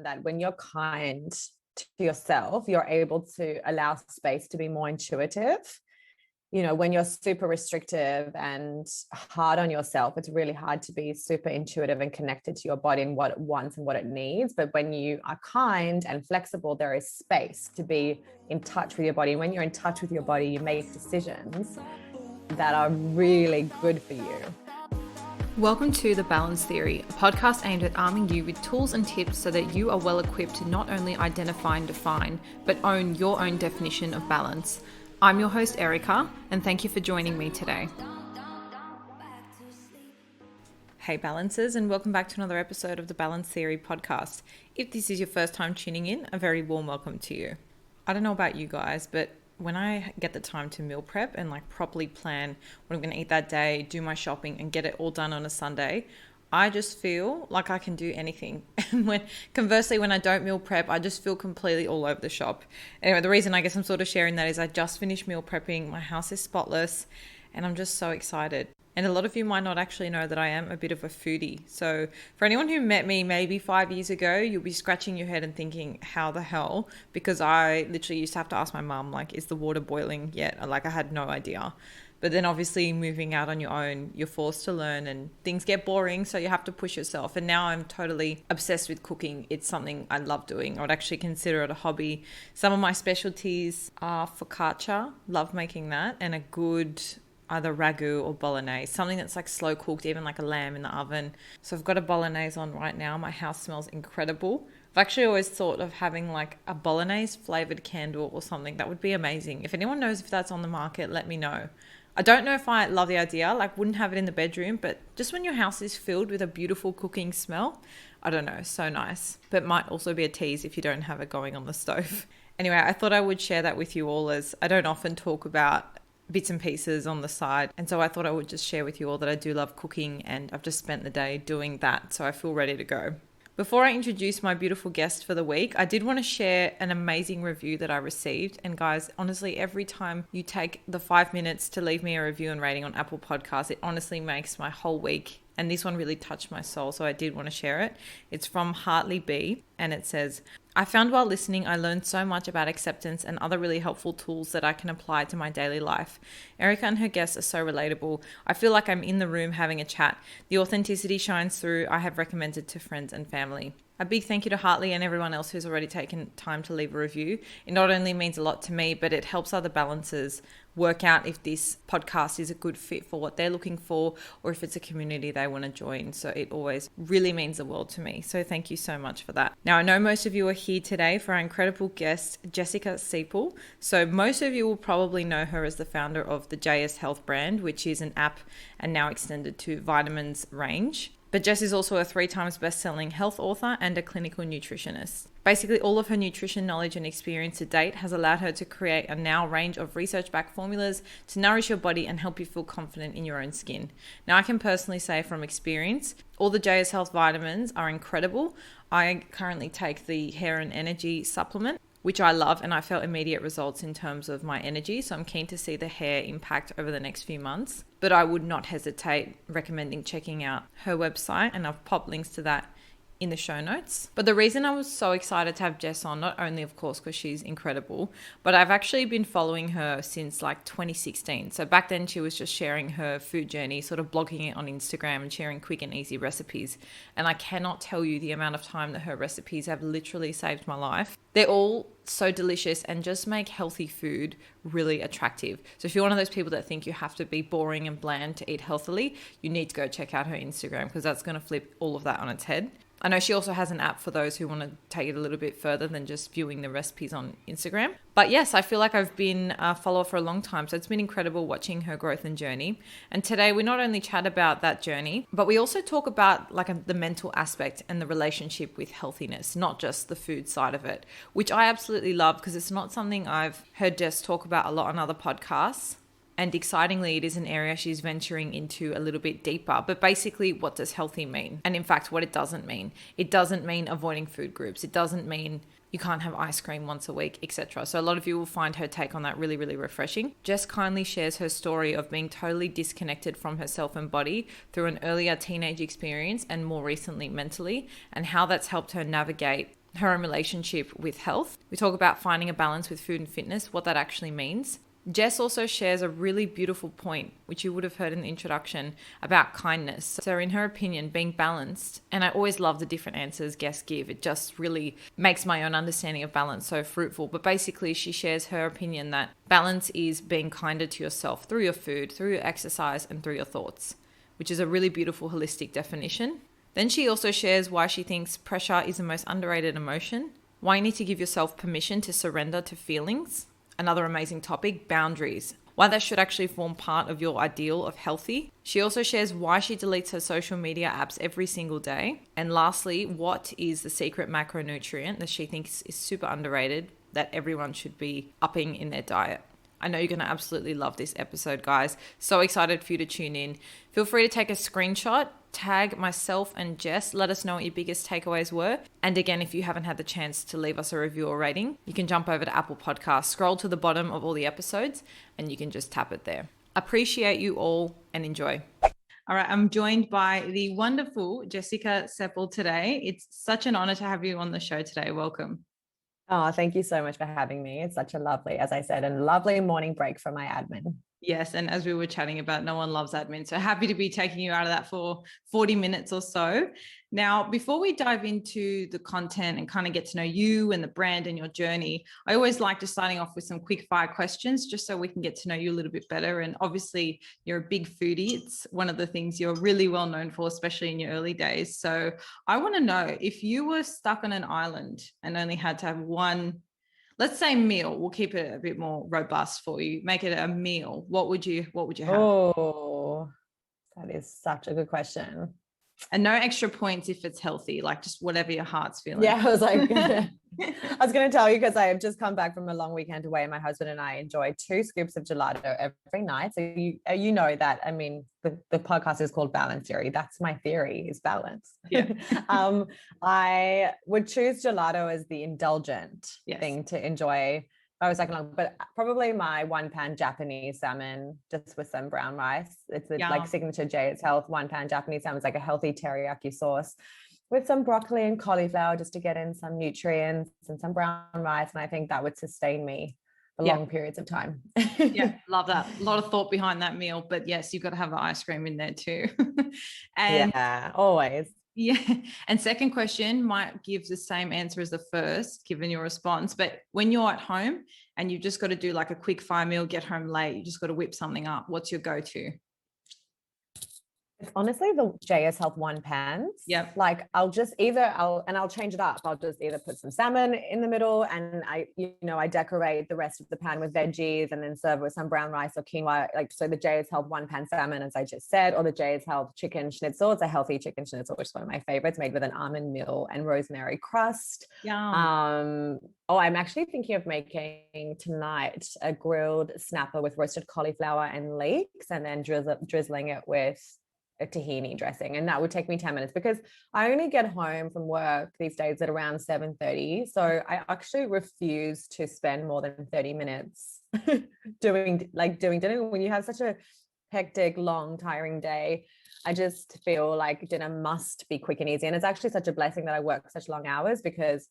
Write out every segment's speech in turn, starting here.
that when you're kind to yourself, you're able to allow space to be more intuitive. You know, when you're super restrictive and hard on yourself, it's really hard to be super intuitive and connected to your body and what it wants and what it needs. But when you are kind and flexible, there is space to be in touch with your body. And when you're in touch with your body, you make decisions that are really good for you. Welcome to The Balance Theory, a podcast aimed at arming you with tools and tips so that you are well equipped to not only identify and define, but own your own definition of balance. I'm your host, Erica, and thank you for joining me today. Hey Balancers, and welcome back to another episode of the Balance Theory podcast. If this is your first time tuning in, a very warm welcome to you. I don't know about you guys, but when I get the time to meal prep and properly plan what I'm going to eat that day, do my shopping and get it all done on a Sunday, I just feel like I can do anything. And conversely, when I don't meal prep, I just feel completely all over the shop. Anyway, the reason I guess I'm sort of sharing that is I just finished meal prepping. My house is spotless and I'm just so excited. And a lot of you might not actually know that I am a bit of a foodie. So for anyone who met me maybe 5 years ago, you'll be scratching your head and thinking, how the hell? Because I literally used to have to ask my mum, is the water boiling yet? I had no idea. But then obviously moving out on your own, you're forced to learn and things get boring. So you have to push yourself. And now I'm totally obsessed with cooking. It's something I love doing. I would actually consider it a hobby. Some of my specialties are focaccia. Love making that. And a good either ragu or bolognese, something that's slow cooked, even a lamb in the oven. So I've got a bolognese on right now. My house smells incredible. I've actually always thought of having a bolognese flavored candle or something. That would be amazing. If anyone knows if that's on the market, let me know. I don't know if I love the idea, wouldn't have it in the bedroom, but just when your house is filled with a beautiful cooking smell, I don't know, so nice. But might also be a tease if you don't have it going on the stove. Anyway, I thought I would share that with you all, as I don't often talk about bits and pieces on the side. And so I thought I would just share with you all that I do love cooking, and I've just spent the day doing that. So I feel ready to go. Before I introduce my beautiful guest for the week, I did want to share an amazing review that I received. And guys, honestly, every time you take the 5 minutes to leave me a review and rating on Apple Podcasts, it honestly makes my whole week. And this one really touched my soul, so I did want to share it. It's from Hartley B, and it says, I found while listening, I learned so much about acceptance and other really helpful tools that I can apply to my daily life. Erica and her guests are so relatable. I feel like I'm in the room having a chat. The authenticity shines through. I have recommended to friends and family. A big thank you to Hartley and everyone else who's already taken time to leave a review. It not only means a lot to me, but it helps other balancers work out if this podcast is a good fit for what they're looking for, or if it's a community they want to join. So it always really means the world to me. So thank you so much for that. Now, I know most of you are here today for our incredible guest, Jessica Sepel. So most of you will probably know her as the founder of the JSHealth brand, which is an app and now extended to vitamins range. But Jess is also a 3 times best-selling health author and a clinical nutritionist. Basically, all of her nutrition knowledge and experience to date has allowed her to create a now range of research-backed formulas to nourish your body and help you feel confident in your own skin. Now, I can personally say from experience, all the JS Health vitamins are incredible. I currently take the Hair and Energy supplement, which I love, and I felt immediate results in terms of my energy. So I'm keen to see the hair impact over the next few months. But I would not hesitate recommending checking out her website, and I've popped links to that in the show notes. But the reason I was so excited to have Jess on, not only of course because she's incredible, but I've actually been following her since 2016. So back then she was just sharing her food journey, sort of blogging it on Instagram and sharing quick and easy recipes. And I cannot tell you the amount of time that her recipes have literally saved my life. They're all so delicious and just make healthy food really attractive. So if you're one of those people that think you have to be boring and bland to eat healthily, you need to go check out her Instagram, because that's going to flip all of that on its head. I know she also has an app for those who want to take it a little bit further than just viewing the recipes on Instagram. But yes, I feel like I've been a follower for a long time, so it's been incredible watching her growth and journey. And today we not only chat about that journey, but we also talk about the mental aspect and the relationship with healthiness, not just the food side of it, which I absolutely love because it's not something I've heard Jess talk about a lot on other podcasts. And excitingly, it is an area she's venturing into a little bit deeper. But basically, what does healthy mean? And in fact, what it doesn't mean. It doesn't mean avoiding food groups. It doesn't mean you can't have ice cream once a week, etc. So a lot of you will find her take on that really, really refreshing. Jess kindly shares her story of being totally disconnected from herself and body through an earlier teenage experience and more recently mentally, and how that's helped her navigate her own relationship with health. We talk about finding a balance with food and fitness, what that actually means. Jess also shares a really beautiful point, which you would have heard in the introduction, about kindness. So in her opinion, being balanced, and I always love the different answers guests give. It just really makes my own understanding of balance so fruitful. But basically, she shares her opinion that balance is being kinder to yourself through your food, through your exercise, and through your thoughts, which is a really beautiful holistic definition. Then she also shares why she thinks pressure is the most underrated emotion, why you need to give yourself permission to surrender to feelings. Another amazing topic, boundaries. Why that should actually form part of your ideal of healthy. She also shares why she deletes her social media apps every single day. And lastly, what is the secret macronutrient that she thinks is super underrated that everyone should be upping in their diet. I know you're going to absolutely love this episode, guys. So excited for you to tune in. Feel free to take a screenshot, tag myself and Jess. Let us know what your biggest takeaways were. And again, if you haven't had the chance to leave us a review or rating, you can jump over to Apple Podcasts, scroll to the bottom of all the episodes, and you can just tap it there. Appreciate you all and enjoy. All right, I'm joined by the wonderful Jessica Sepel today. It's such an honor to have you on the show today. Welcome. Oh, thank you so much for having me. It's such a lovely, as I said, a lovely morning break from my admin. Yes, and as we were chatting about, no one loves admin. So happy to be taking you out of that for 40 minutes or so. Now, before we dive into the content and kind of get to know you and the brand and your journey, I always like to starting off with some quick fire questions just so we can get to know you a little bit better. And obviously, you're a big foodie. It's one of the things you're really well known for, especially in your early days. So I want to know, if you were stuck on an island and only had to have one, let's say meal, we'll keep it a bit more robust for you, make it a meal, what would you have? Oh, that is such a good question. And no extra points if it's healthy, like just whatever your heart's feeling. Yeah, I was going to tell you, because I have just come back from a long weekend away. My husband and I enjoy 2 scoops of gelato every night. So you know that, I mean, the podcast is called Balance Theory. That's my theory, is balance. Yeah. I would choose gelato as the indulgent thing to enjoy. I was like, but probably my 1-pan Japanese salmon, just with some brown rice. It's like signature JSHealth 1-pan Japanese salmon. It's like a healthy teriyaki sauce with some broccoli and cauliflower, just to get in some nutrients, and some brown rice. And I think that would sustain me for long periods of time. Yeah, love that. A lot of thought behind that meal, but yes, you've got to have the ice cream in there too. And yeah, always. Yeah. And second question might give the same answer as the first, given your response. But when you're at home and you've just got to do like a quick fire meal, get home late, you just got to whip something up, what's your go-to? It's honestly the JSHealth 1-pans. Yep. Like I'll change it up. I'll just either put some salmon in the middle, and I decorate the rest of the pan with veggies, and then serve with some brown rice or quinoa. Like, so the JSHealth 1-pan salmon, as I just said, or the JSHealth chicken schnitzel. It's a healthy chicken schnitzel, which is one of my favorites, made with an almond meal and rosemary crust. Yum. I'm actually thinking of making tonight a grilled snapper with roasted cauliflower and leeks, and then drizzling it with a tahini dressing, and that would take me 10 minutes, because I only get home from work these days at around 7:30. So I actually refuse to spend more than 30 minutes doing dinner. When you have such a hectic, long, tiring day, I just feel like dinner must be quick and easy. And it's actually such a blessing that I work such long hours, because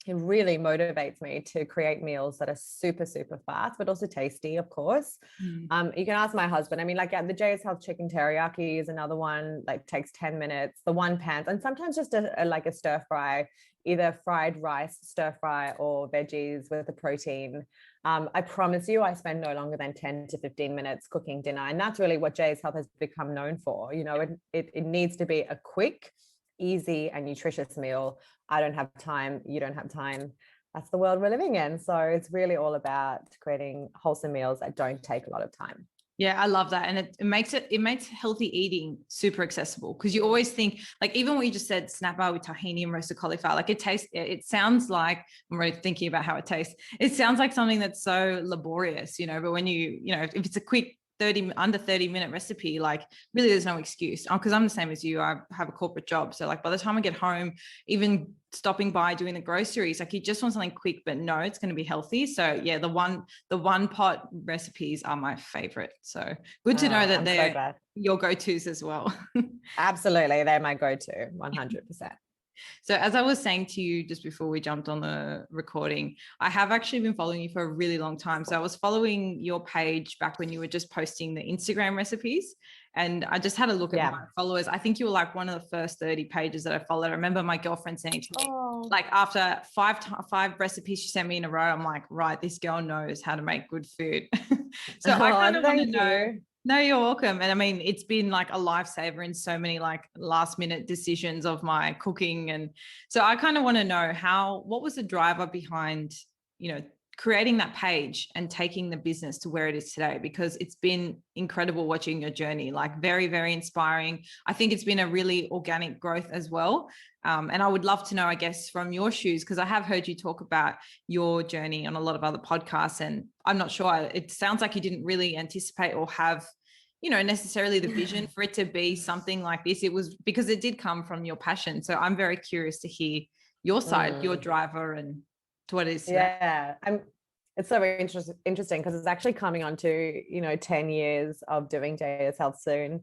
it really motivates me to create meals that are super, super fast, but also tasty, of course. You can ask my husband. I mean, like, the JSHealth chicken teriyaki is another one, like takes 10 minutes, the 1-pans, and sometimes just a stir fry, either fried rice, stir fry, or veggies with the protein. I promise you, I spend no longer than 10 to 15 minutes cooking dinner. And that's really what JSHealth has become known for. It needs to be a quick, easy, and nutritious meal. I don't have time, you don't have time. That's the world we're living in. So it's really all about creating wholesome meals that don't take a lot of time. Yeah, I love that. And it makes healthy eating super accessible, because you always think, like, even what you just said, snapper with tahini and roasted cauliflower, like it sounds like, I'm really thinking about how it tastes. It sounds like something that's so laborious, but when if it's a quick under 30-minute recipe, like, really there's no excuse. Because I'm the same as you. I have a corporate job, so like by the time I get home, even stopping by doing the groceries, like, you just want something quick, but no, it's going to be healthy. So yeah, the one pot recipes are my favorite. So good to know that they're your go-tos as well. Absolutely, they're my go-to, 100%. So as I was saying to you just before we jumped on the recording, I have actually been following you for a really long time. So I was following your page back when you were just posting the Instagram recipes. And I just had a look at my followers. I think you were like one of the first 30 pages that I followed. I remember my girlfriend saying to me, like after five recipes she sent me in a row, I'm like, right, this girl knows how to make good food. So I kind of want to know. No, you're welcome. And I mean, it's been like a lifesaver in so many like last minute decisions of my cooking. And so I kind of want to know what was the driver behind, creating that page and taking the business to where it is today, because it's been incredible watching your journey, like very, very inspiring. I think it's been a really organic growth as well. And I would love to know, I guess, from your shoes, because I have heard you talk about your journey on a lot of other podcasts, and I'm not sure, it sounds like you didn't really anticipate or have, necessarily the vision for it to be something like this. It was because it did come from your passion. So I'm very curious to hear your side, your driver, and to what it is today. Yeah, it's so very interesting because it's actually coming on to 10 years of doing JSHealth soon.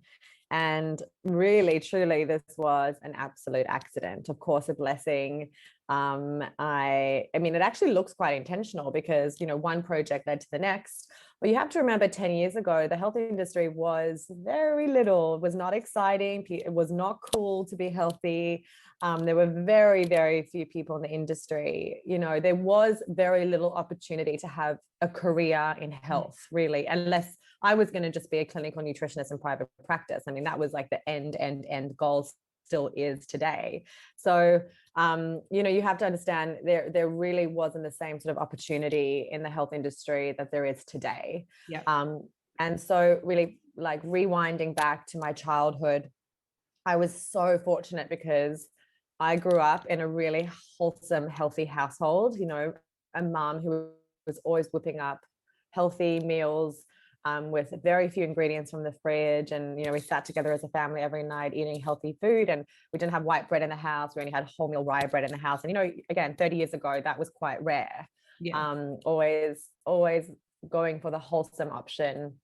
And really, truly, this was an absolute accident. Of course, a blessing. I mean, it actually looks quite intentional because, one project led to the next. But you have to remember 10 years ago, the health industry was very little. It was not exciting. It was not cool to be healthy. There were very, very few people in the industry. There was very little opportunity to have a career in health, really, unless I was going to just be a clinical nutritionist in private practice. I mean, that was like the end goal, still is today. So, you have to understand there really wasn't the same sort of opportunity in the health industry that there is today. Yeah. And so really, like, rewinding back to my childhood, I was so fortunate because I grew up in a really wholesome, healthy household, a mom who was always whipping up healthy meals, with very few ingredients from the fridge. And, we sat together as a family every night eating healthy food, and we didn't have white bread in the house. We only had wholemeal rye bread in the house. And, again, 30 years ago, that was quite rare. Yeah. Always going for the wholesome option.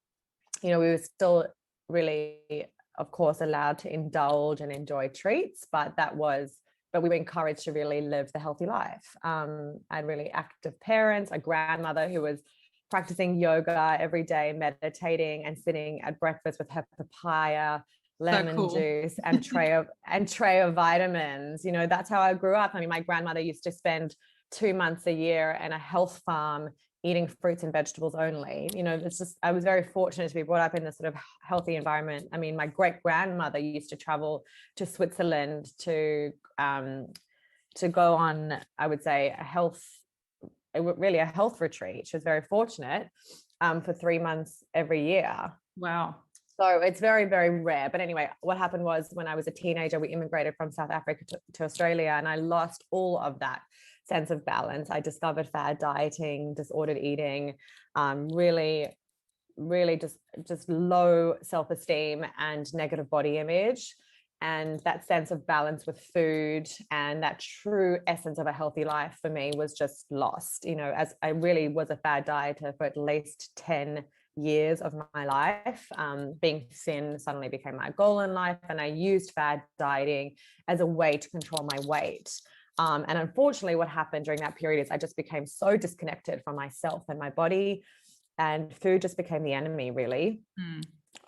We were still really, of course, allowed to indulge and enjoy treats, but we were encouraged to really live the healthy life. I had really active parents, a grandmother who was practicing yoga every day, meditating and sitting at breakfast with her papaya, lemon juice, and tray of vitamins. That's how I grew up. I mean, my grandmother used to spend 2 months a year in a health farm eating fruits and vegetables only. I was very fortunate to be brought up in this sort of healthy environment. I mean, my great grandmother used to travel to Switzerland to go on, I would say, a health retreat. She was very fortunate, for 3 months every year. Wow. So it's very, very rare. But anyway, what happened was when I was a teenager, we immigrated from South Africa to Australia, and I lost all of that sense of balance. I discovered fad dieting, disordered eating, really, really just low self-esteem and negative body image. And that sense of balance with food and that true essence of a healthy life for me was just lost, as I really was a fad dieter for at least 10 years of my life. Being thin suddenly became my goal in life, and I used fad dieting as a way to control my weight. And unfortunately, what happened during that period is I just became so disconnected from myself and my body, and food just became the enemy, really.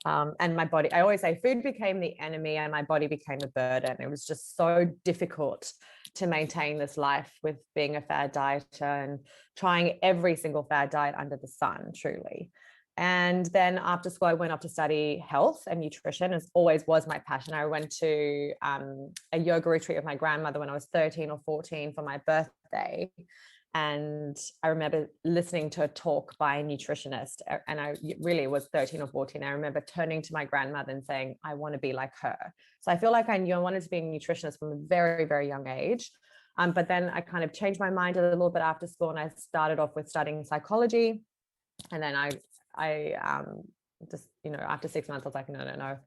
And my body, I always say food became the enemy and my body became a burden. It was just so difficult to maintain this life with being a fad dieter and trying every single fad diet under the sun, truly. And then after school, I went up to study health and nutrition. It always was my passion. I went to a yoga retreat with my grandmother when I was 13 or 14 for my birthday. And I remember listening to a talk by a nutritionist, and I really was 13 or 14. I remember turning to my grandmother and saying, I want to be like her. So I feel like I knew I wanted to be a nutritionist from a very, very young age. But then I kind of changed my mind a little bit after school, and I started off with studying psychology. And then I just, after 6 months, I was like, no,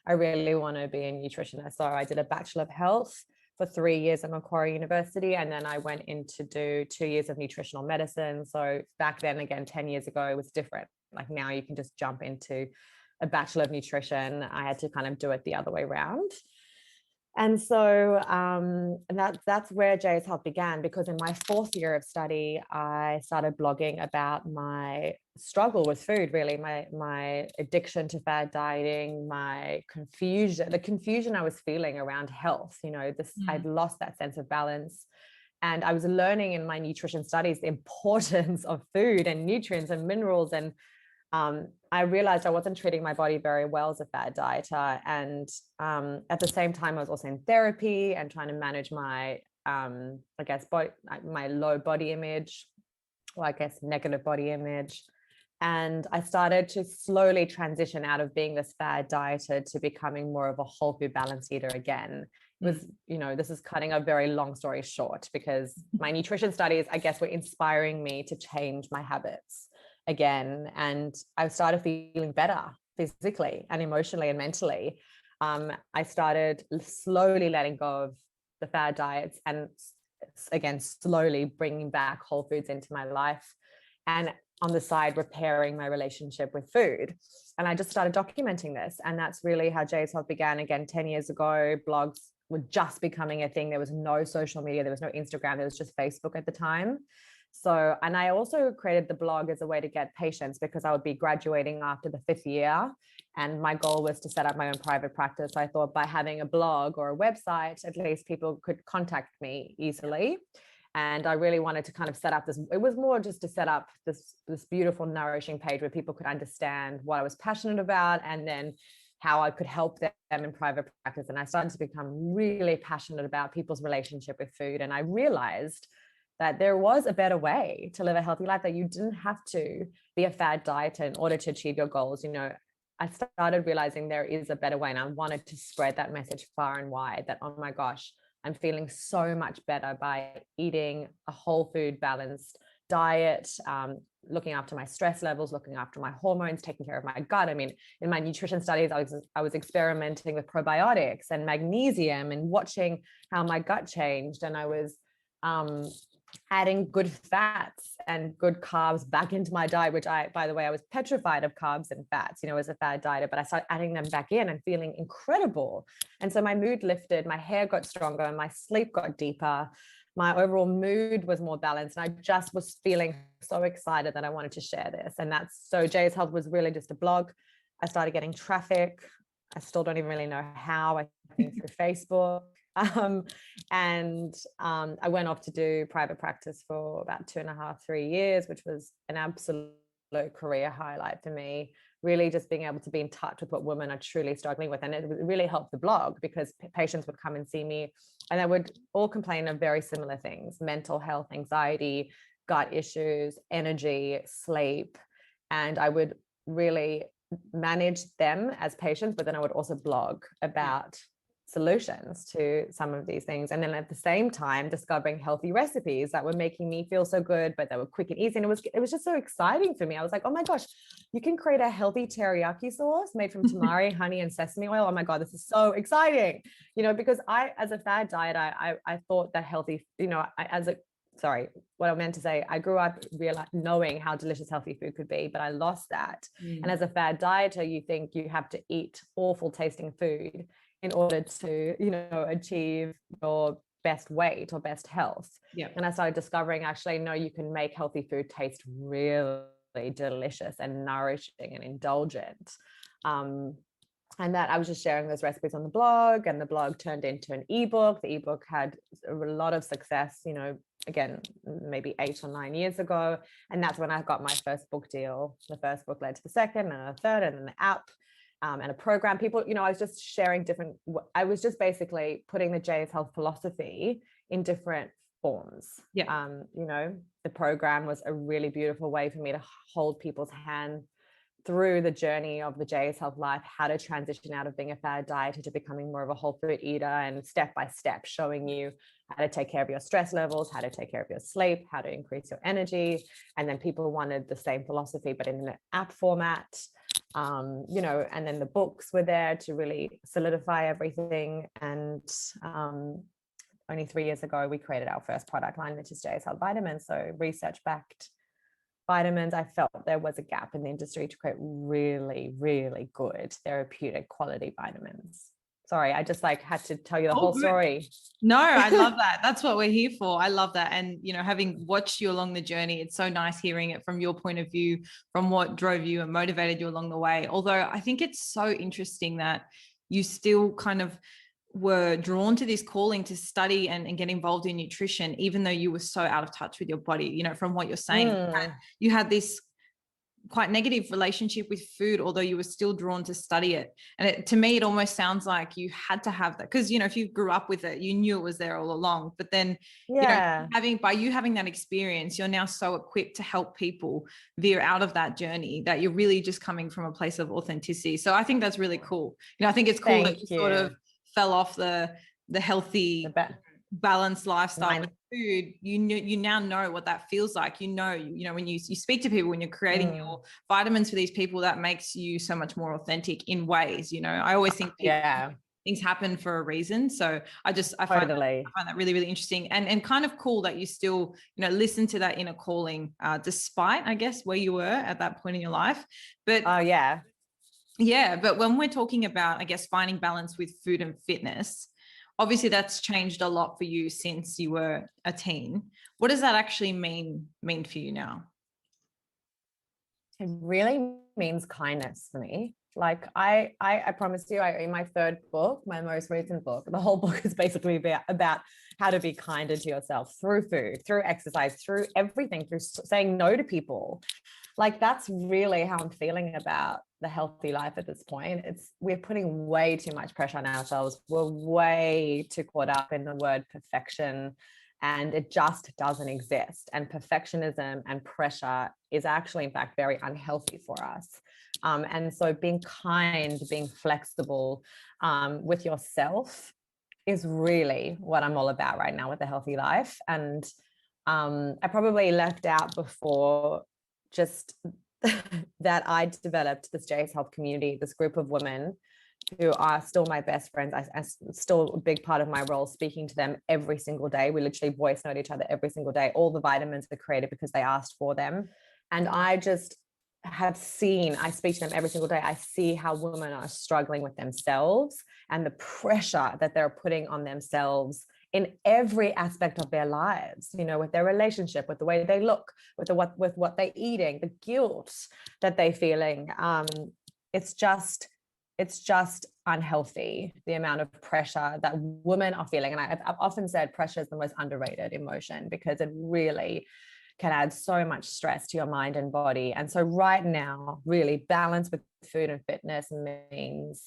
I really want to be a nutritionist. So I did a Bachelor of Health for 3 years at Macquarie University. And then I went in to do 2 years of nutritional medicine. So back then, again, 10 years ago, it was different. Like now you can just jump into a Bachelor of Nutrition. I had to kind of do it the other way around. And so and that's where JSHealth began, because in my fourth year of study, I started blogging about my struggle with food, really, my addiction to fad dieting, the confusion I was feeling around health. I'd lost that sense of balance. And I was learning in my nutrition studies the importance of food and nutrients and minerals. And I realized I wasn't treating my body very well as a fad dieter. And at the same time, I was also in therapy and trying to manage my, my low body image, or I guess negative body image. And I started to slowly transition out of being this fad dieter to becoming more of a whole food balanced eater again. It was, this is cutting a very long story short, because my nutrition studies, I guess, were inspiring me to change my habits again. And I started feeling better physically and emotionally and mentally. I started slowly letting go of the fad diets and, again, slowly bringing back whole foods into my life, and on the side, repairing my relationship with food. And I just started documenting this. And that's really how JSHealth began again 10 years ago. Blogs were just becoming a thing. There was no social media. There was no Instagram. There was just Facebook at the time. So, and I also created the blog as a way to get patients, because I would be graduating after the 5th year. And my goal was to set up my own private practice. I thought by having a blog or a website, at least people could contact me easily. And I really wanted to kind of set up this, it was more just to set up this beautiful, nourishing page where people could understand what I was passionate about, and then how I could help them in private practice. And I started to become really passionate about people's relationship with food. And I realized that there was a better way to live a healthy life, that you didn't have to be a fad dieter in order to achieve your goals. I started realizing there is a better way, and I wanted to spread that message far and wide, that, oh my gosh, I'm feeling so much better by eating a whole food balanced diet, looking after my stress levels, looking after my hormones, taking care of my gut. I mean, in my nutrition studies, I was experimenting with probiotics and magnesium and watching how my gut changed. And I was adding good fats and good carbs back into my diet, which by the way, I was petrified of carbs and fats, as a fad dieter, but I started adding them back in and feeling incredible. And so my mood lifted, my hair got stronger, and my sleep got deeper. My overall mood was more balanced. And I just was feeling so excited that I wanted to share this. And so JSHealth was really just a blog. I started getting traffic. I still don't even really know how. I think through Facebook. I went off to do private practice for about 2.5, 3 years, which was an absolute career highlight for me. Really just being able to be in touch with what women are truly struggling with. And it really helped the blog, because patients would come and see me and they would all complain of very similar things: mental health, anxiety, gut issues, energy, sleep. And I would really manage them as patients, but then I would also blog about solutions to some of these things. And then at the same time, discovering healthy recipes that were making me feel so good, but they were quick and easy. And it was just so exciting for me. I was like, oh my gosh, you can create a healthy teriyaki sauce made from tamari, honey, and sesame oil. Oh my God, this is so exciting. Because as a fad diet, I thought that healthy, what I meant to say, I grew up knowing how delicious healthy food could be, but I lost that. And as a fad dieter, you think you have to eat awful tasting food in order to, achieve your best weight or best health. Yeah. And I started discovering, actually, no, you can make healthy food taste really delicious and nourishing and indulgent. And that I was just sharing those recipes on the blog, and the blog turned into an ebook. The ebook had a lot of success, again, maybe 8 or 9 years ago. And that's when I got my first book deal. The first book led to the second and a third, and then the app. And a program. People, I was just sharing I was just basically putting the JSHealth philosophy in different forms. Yeah. The program was a really beautiful way for me to hold people's hand through the journey of the JSHealth life, how to transition out of being a fad dieter to becoming more of a whole food eater, and step by step showing you how to take care of your stress levels, how to take care of your sleep, how to increase your energy. And then people wanted the same philosophy, but in an app format. And then the books were there to really solidify everything. And only 3 years ago, we created our first product line, which is JSHealth Vitamins. So research-backed vitamins. I felt there was a gap in the industry to create really, really good therapeutic quality vitamins. Sorry, I just like had to tell you the Oh, whole good. story. No, I love that. That's what we're here for. I love that. And, you know, having watched you along the journey, it's so nice hearing it from your point of view, from what drove you and motivated you along the way. Although I think it's so interesting that you still kind of were drawn to this calling to study and get involved in nutrition, even though you were so out of touch with your body, you know, from what you're saying. You had this quite negative relationship with food, although you were still drawn to study it. And to me, it almost sounds like you had to have that, because, you know, if you grew up with it, you knew it was there all along. But then, you know, having that experience, you're now so equipped to help people veer out of that journey, that you're really just coming from a place of authenticity. So I think that's really cool. You know, I think it's cool that you sort of fell off the healthy, balanced lifestyle with food. You now know what that feels like. You know, when you speak to people, when you're creating your vitamins for these people, that makes you so much more authentic in ways. You know, I always think things happen for a reason. So I find that really, really interesting and kind of cool that you still, you know, listen to that inner calling, despite, I guess, where you were at that point in your life. But but when we're talking about, I guess, finding balance with food and fitness, obviously that's changed a lot for you since you were a teen. What does that actually mean for you now? It really means kindness for me. Like I promise you, in my third book, my most recent book, the whole book is basically about how to be kinder to yourself through food, through exercise, through everything, through saying no to people. Like that's really how I'm feeling about the healthy life at this point. We're putting way too much pressure on ourselves. We're way too caught up in the word perfection, and it just doesn't exist. And perfectionism and pressure is actually, in fact, very unhealthy for us. And so being kind, being flexible with yourself is really what I'm all about right now with the healthy life. And I probably left out before just that I developed this JSHealth community, this group of women who are still my best friends. I still a big part of my role, speaking to them every single day. We literally voice note each other every single day. All the vitamins are created because they asked for them. And I just I speak to them every single day. I see how women are struggling with themselves and the pressure that they're putting on themselves in every aspect of their lives, you know, with their relationship, with the way they look, with what they're eating, the guilt that they're feeling. It's just unhealthy, the amount of pressure that women are feeling. And I've often said pressure is the most underrated emotion, because it really can add so much stress to your mind and body. And so right now, really, balance with food and fitness means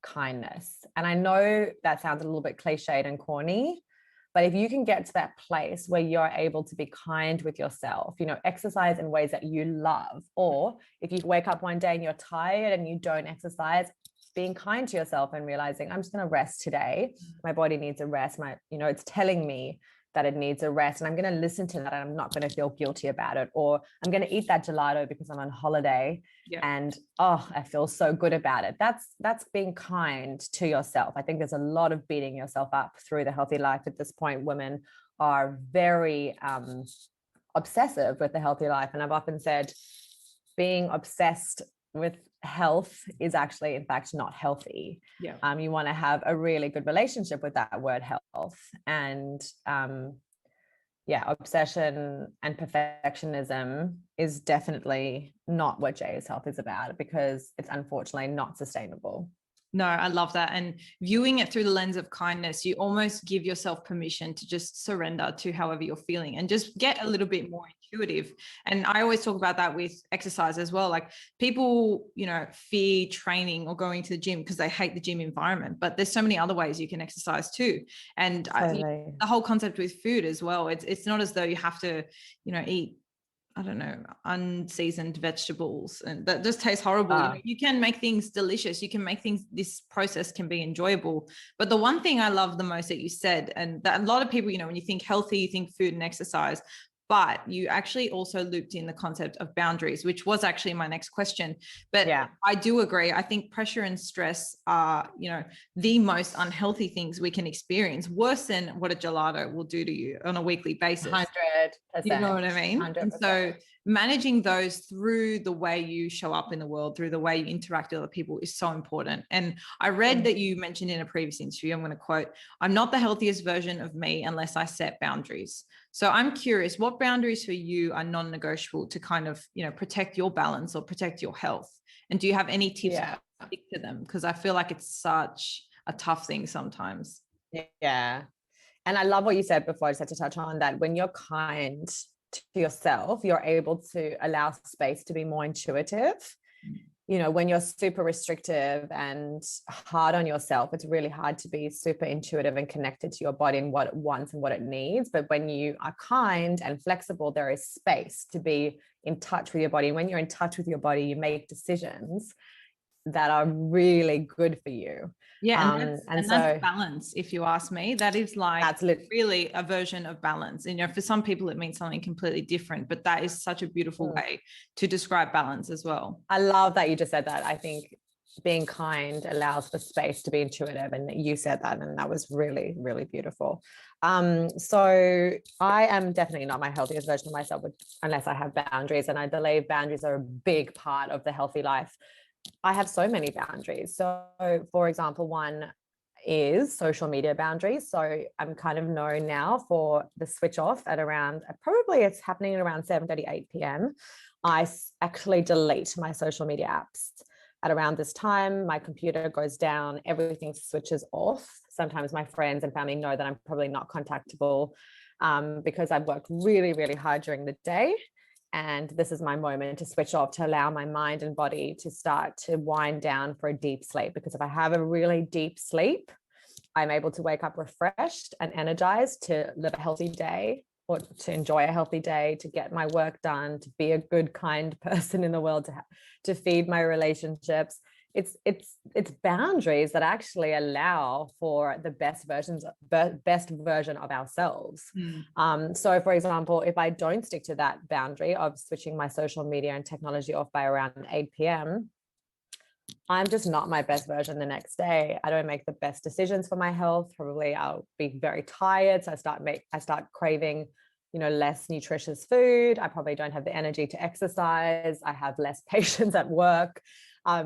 kindness. And I know that sounds a little bit cliched and corny, but if you can get to that place where you're able to be kind with yourself, you know, exercise in ways that you love, or if you wake up one day and you're tired and you don't exercise, being kind to yourself and realizing, I'm just going to rest today. My body needs a rest. It's telling me that it needs a rest, and I'm going to listen to that, and I'm not going to feel guilty about it. Or I'm going to eat that gelato because I'm on holiday and I feel so good about it. That's being kind to yourself. I think there's a lot of beating yourself up through the healthy life at this point. Women are very obsessive with the healthy life, and I've often said being obsessed with health is actually, in fact, not healthy. You want to have a really good relationship with that word health. And obsession and perfectionism is definitely not what JSHealth is about, because it's unfortunately not sustainable. No, I love that. And viewing it through the lens of kindness, you almost give yourself permission to just surrender to however you're feeling and just get a little bit more intuitive. And I always talk about that with exercise as well. Like people, you know, fear training or going to the gym because they hate the gym environment, but there's so many other ways you can exercise too. And the whole concept with food as well, it's not as though you have to, you know, eat, I don't know, unseasoned vegetables, and that just tastes horrible. You can make things delicious. You can make things, this process can be enjoyable. But the one thing I love the most that you said, and that a lot of people, you know, when you think healthy, you think food and exercise, but you actually also looped in the concept of boundaries, which was actually my next question. But I do agree. I think pressure and stress are, you know, the most unhealthy things we can experience, worse than what a gelato will do to you on a weekly basis. 100%. You know what I mean? 100%. And so managing those through the way you show up in the world, through the way you interact with other people is so important. And I read that you mentioned in a previous interview, I'm going to quote, "I'm not the healthiest version of me unless I set boundaries." So I'm curious, what boundaries for you are non-negotiable to kind of, protect your balance or protect your health? And do you have any tips to stick to them? Because I feel like it's such a tough thing sometimes. Yeah. And I love what you said before. I just had to touch on that. When you're kind to yourself, you're able to allow space to be more intuitive. When you're super restrictive and hard on yourself, it's really hard to be super intuitive and connected to your body and what it wants and what it needs. But when you are kind and flexible, there is space to be in touch with your body. And when you're in touch with your body, you make decisions that are really good for you. Yeah. And that's balance. If you ask me, that is like really a version of balance. For some people, it means something completely different, but that is such a beautiful way to describe balance as well. I love that you just said that. I think being kind allows for space to be intuitive. And you said that, and that was really, really beautiful. So I am definitely not my healthiest version of myself unless I have boundaries. And I believe boundaries are a big part of the healthy life. I have so many boundaries. So, for example, one is social media boundaries. So I'm kind of known now for the switch off at around, probably it's happening at around 7:30, 8 p.m. I actually delete my social media apps at around this time. My computer goes down, everything switches off. Sometimes my friends and family know that I'm probably not contactable because I've worked really, really hard during the day. And this is my moment to switch off, to allow my mind and body to start to wind down for a deep sleep. Because if I have a really deep sleep, I'm able to wake up refreshed and energized to live a healthy day, or to enjoy a healthy day, to get my work done, to be a good, kind person in the world, to feed my relationships. It's boundaries that actually allow for the best version of ourselves. So for example, if I don't stick to that boundary of switching my social media and technology off by around 8 p.m., I'm just not my best version the next day. I don't make the best decisions for my health. Probably I'll be very tired. So I start craving, less nutritious food. I probably don't have the energy to exercise. I have less patience at work.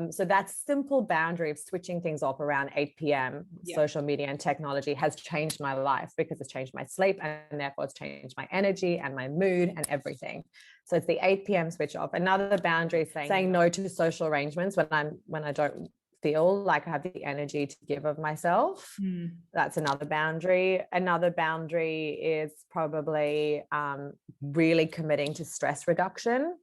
So that simple boundary of switching things off around 8 p.m. social media and technology has changed my life, because it's changed my sleep, and therefore it's changed my energy and my mood and everything. So it's the 8 p.m. switch off. Another boundary is saying no to social arrangements when I don't feel like I have the energy to give of myself. That's another boundary. Another boundary is probably really committing to stress reduction.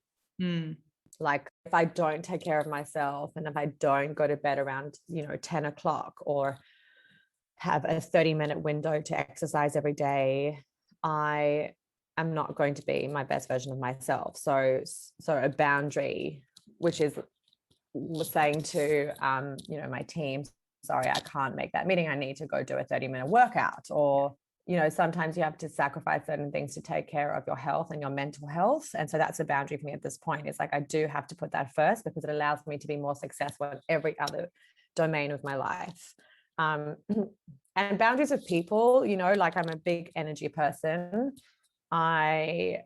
Like if I don't take care of myself, and if I don't go to bed around 10 o'clock, or have a 30-minute window to exercise every day, I am not going to be my best version of myself. So a boundary, which is saying to my team, sorry, I can't make that meeting, I need to go do a 30-minute workout. Or sometimes you have to sacrifice certain things to take care of your health and your mental health. And so that's a boundary for me at this point. It's like I do have to put that first, because it allows me to be more successful in every other domain of my life. And boundaries with people, like I'm a big energy person. I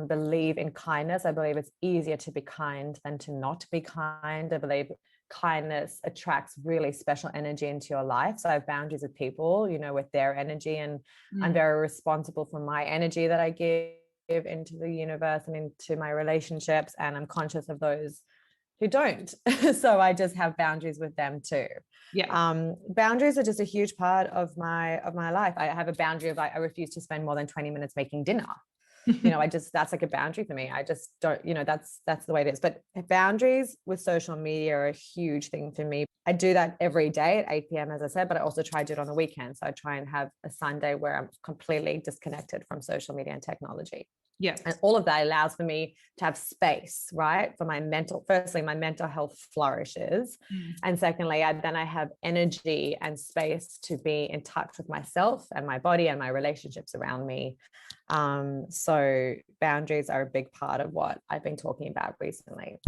believe in kindness. I believe it's easier to be kind than to not be kind. I believe kindness attracts really special energy into your life. So I have boundaries with people, with their energy, and I'm very responsible for my energy that I give into the universe and into my relationships. And I'm conscious of those who don't. So I just have boundaries with them too. Boundaries are just a huge part of my life. I have a boundary of I refuse to spend more than 20 minutes making dinner. That's like a boundary for me. I just don't, that's the way it is. But boundaries with social media are a huge thing for me. I do that every day at 8 p.m., as I said, but I also try to do it on the weekend. So I try and have a Sunday where I'm completely disconnected from social media and technology. And all of that allows for me to have space, right? For my mental health flourishes. And secondly, I have energy and space to be in touch with myself and my body and my relationships around me. So boundaries are a big part of what I've been talking about recently.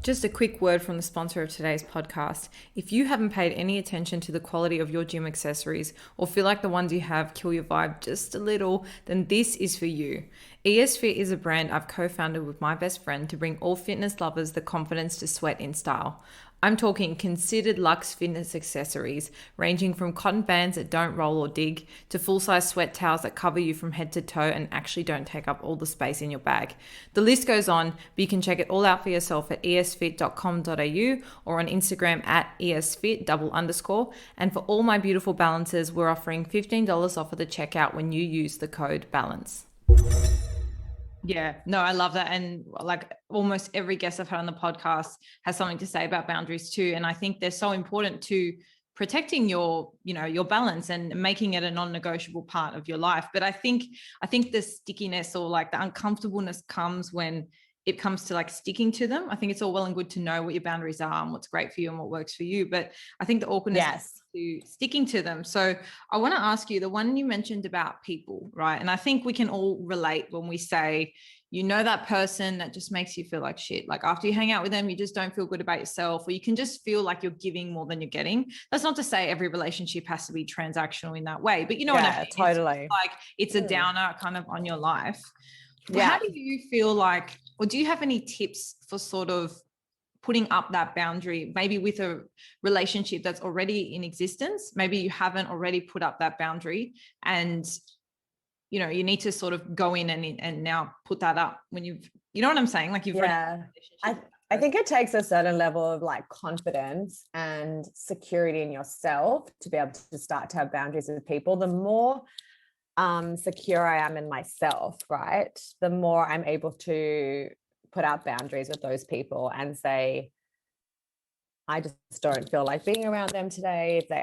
Just a quick word from the sponsor of today's podcast. If you haven't paid any attention to the quality of your gym accessories or feel like the ones you have kill your vibe just a little, then this is for you. ESFit is a brand I've co-founded with my best friend to bring all fitness lovers the confidence to sweat in style. I'm talking considered luxe fitness accessories, ranging from cotton bands that don't roll or dig to full-size sweat towels that cover you from head to toe and actually don't take up all the space in your bag. The list goes on, but you can check it all out for yourself at esfit.com.au or on Instagram at esfit_. And for all my beautiful balancers, we're offering $15 off at the checkout when you use the code BALANCE. Yeah, no, I love that. And like almost every guest I've had on the podcast has something to say about boundaries too. And I think they're so important to protecting your, your balance and making it a non-negotiable part of your life. But I think the stickiness or like the uncomfortableness comes when it comes to like sticking to them. I think it's all well and good to know what your boundaries are and what's great for you and what works for you. But I think the awkwardness to sticking to them. So I want to ask you, the one you mentioned about people, right? And I think we can all relate when we say, that person that just makes you feel like shit. Like after you hang out with them, you just don't feel good about yourself, or you can just feel like you're giving more than you're getting. That's not to say every relationship has to be transactional in that way, but what I mean? Totally. It's a downer kind of on your life. Yeah. How do you feel like, or do you have any tips for sort of putting up that boundary, maybe with a relationship that's already in existence? Maybe you haven't already put up that boundary and, you need to sort of go in and now put that up when you know what I'm saying? Like you've I think it takes a certain level of like confidence and security in yourself to be able to start to have boundaries with people. The more secure I am in myself, right, the more I'm able to put out boundaries with those people and say, I just don't feel like being around them today. If they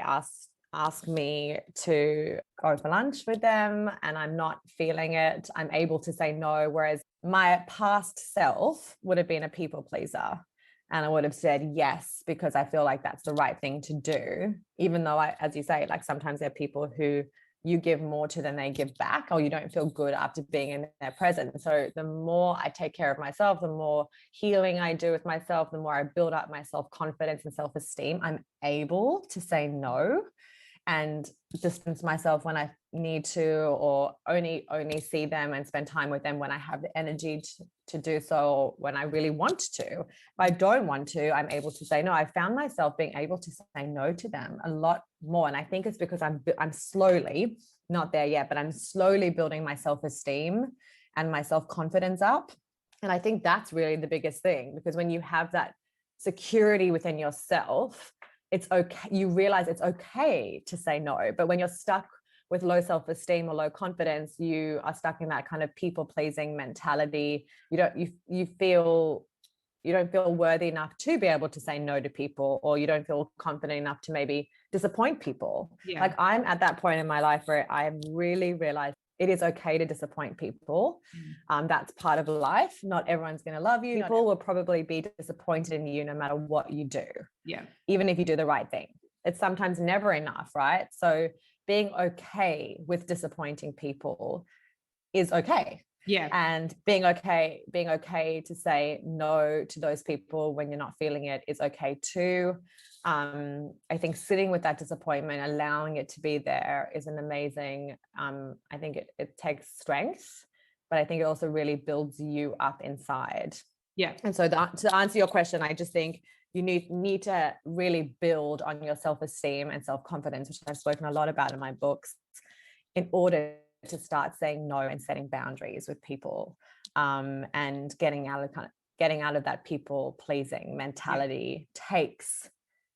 ask me to go for lunch with them and I'm not feeling it, I'm able to say no. Whereas my past self would have been a people pleaser and I would have said yes because I feel like that's the right thing to do, even though as you say, like sometimes there are people who you give more to than they give back, or you don't feel good after being in their presence. So the more I take care of myself, the more healing I do with myself, the more I build up my self-confidence and self-esteem, I'm able to say no and distance myself when I need to, or only see them and spend time with them when I have the energy to do so, or when I really want to. If I don't want to, I'm able to say no. I found myself being able to say no to them a lot more. And I think it's because I'm slowly, not there yet, but I'm slowly building my self-esteem and my self-confidence up. And I think that's really the biggest thing, because when you have that security within yourself, it's okay. You realize it's okay to say no. But when you're stuck with low self-esteem or low confidence, you are stuck in that kind of people-pleasing mentality. You don't feel worthy enough to be able to say no to people, or you don't feel confident enough to maybe disappoint people. Yeah. Like I'm at that point in my life where I really realized it is okay to disappoint people. That's part of life. Not everyone's going to love you. People will probably be disappointed in you no matter what you do. Yeah. Even if you do the right thing. It's sometimes never enough, right? So being okay with disappointing people is okay. Yeah. And being okay to say no to those people when you're not feeling it is okay too. I think sitting with that disappointment, allowing it to be there is an amazing, I think it takes strength, but I think it also really builds you up inside. Yeah. And so to answer your question, I just think you need to really build on your self-esteem and self-confidence, which I've spoken a lot about in my books, in order to start saying no and setting boundaries with people, and getting out of that people pleasing mentality takes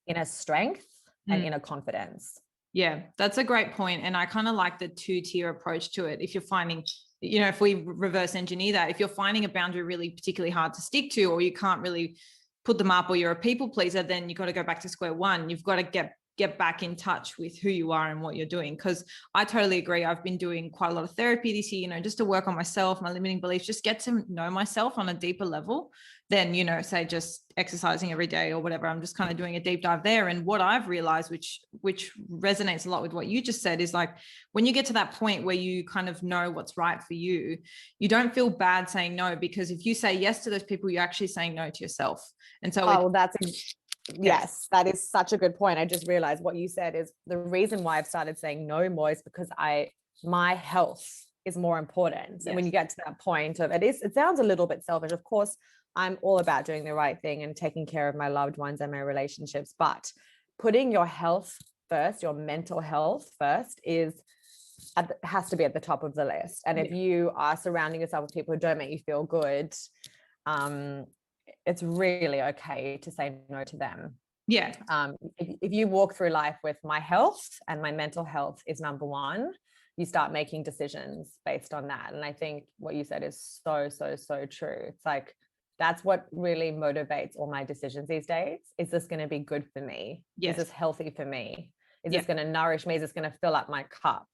inner strength and inner confidence. Yeah, that's a great point. And I kind of like the 2-tier approach to it. If you're finding, if we reverse engineer that, if you're finding a boundary really particularly hard to stick to, or you can't really put them up, or you're a people pleaser, then you've got to go back to square one. You've got to get get back in touch with who you are and what you're doing. Because I totally agree. I've been doing quite a lot of therapy this year, you know, just to work on myself, my limiting beliefs, just get to know myself on a deeper level than, you know, say just exercising every day or whatever. I'm just kind of doing a deep dive there. And what I've realized, which resonates a lot with what you just said, is like, when you get to that point where you kind of know what's right for you, you don't feel bad saying no, because if you say yes to those people, you're actually saying no to yourself. And so yes, that is such a good point. I just realized what you said is the reason why I've started saying no more is because my health is more important. Yes. And when you get to that point of it sounds a little bit selfish. Of course, I'm all about doing the right thing and taking care of my loved ones and my relationships, but putting your health first, your mental health first, has to be at the top of the list. And if you are surrounding yourself with people who don't make you feel good, it's really okay to say no to them. Yeah. If you walk through life with my health and my mental health is number one, you start making decisions based on that. And I think what you said is so, so, so true. It's like, that's what really motivates all my decisions these days. Is this going to be good for me? Yes. Is this healthy for me? Is this going to nourish me? Is this going to fill up my cup?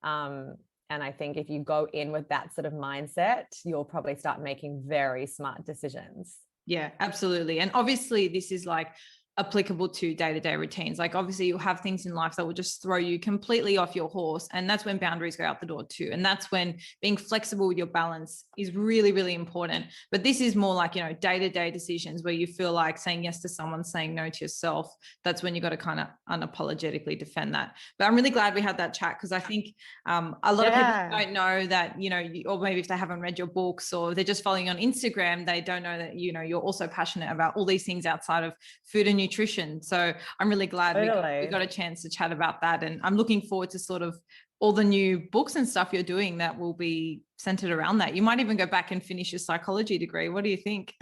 And I think if you go in with that sort of mindset, you'll probably start making very smart decisions. Yeah, absolutely. And obviously this is like applicable to day-to-day routines. Like obviously you'll have things in life that will just throw you completely off your horse, and that's when boundaries go out the door too. And that's when being flexible with your balance is really, really important. But this is more like, you know, day-to-day decisions where you feel like saying yes to someone, saying no to yourself. That's when you got to kind of unapologetically defend that. But I'm really glad we had that chat, because I think a lot of people don't know that, you know, or maybe if they haven't read your books or they're just following you on Instagram, they don't know that, you know, you're also passionate about all these things outside of food and nutrition. So I'm really glad we got a chance to chat about that. And I'm looking forward to sort of all the new books and stuff you're doing that will be centered around that. You might even go back and finish your psychology degree. What do you think?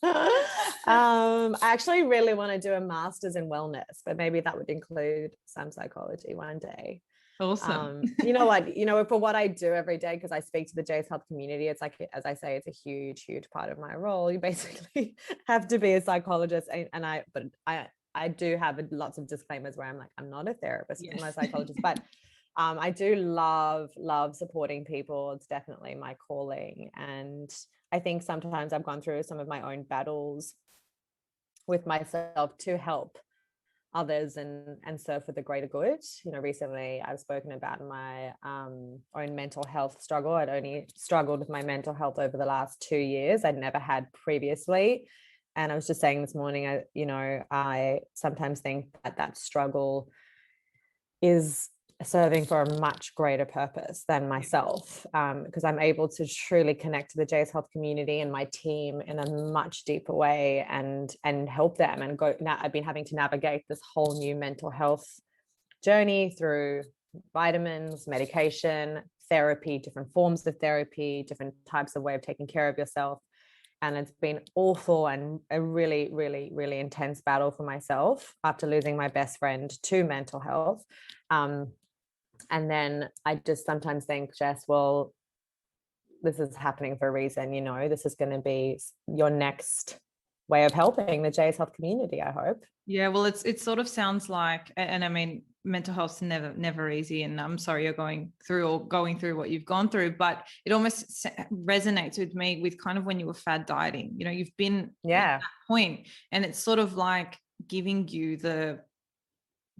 I actually really want to do a master's in wellness, but maybe that would include some psychology one day. Awesome. You know what, for what I do every day, because I speak to the JSHealth community, it's like, as I say, it's a huge, huge part of my role. You basically have to be a psychologist. But I do have lots of disclaimers where I'm like, I'm not a therapist, I'm not a psychologist, but I do love supporting people. It's definitely my calling. And I think sometimes I've gone through some of my own battles with myself to help others and serve for the greater good. You know, recently I've spoken about my own mental health struggle. I'd only struggled with my mental health over the last 2 years. I'd never had previously. And I was just saying this morning, I sometimes think that struggle is serving for a much greater purpose than myself, because I'm able to truly connect to the JSHealth community and my team in a much deeper way and help them and go. Now I've been having to navigate this whole new mental health journey through vitamins, medication, therapy, different forms of therapy, different types of way of taking care of yourself. And it's been awful and a really, really, really intense battle for myself after losing my best friend to mental health. And then I just sometimes think, Jess, well, this is happening for a reason, this is going to be your next way of helping the JSHealth community, I hope. Yeah, well, it sort of sounds like, and I mean, mental health's never easy, and I'm sorry you're going through what you've gone through, but it almost resonates with me with kind of when you were fad dieting. You've been at that point, and it's sort of like giving you the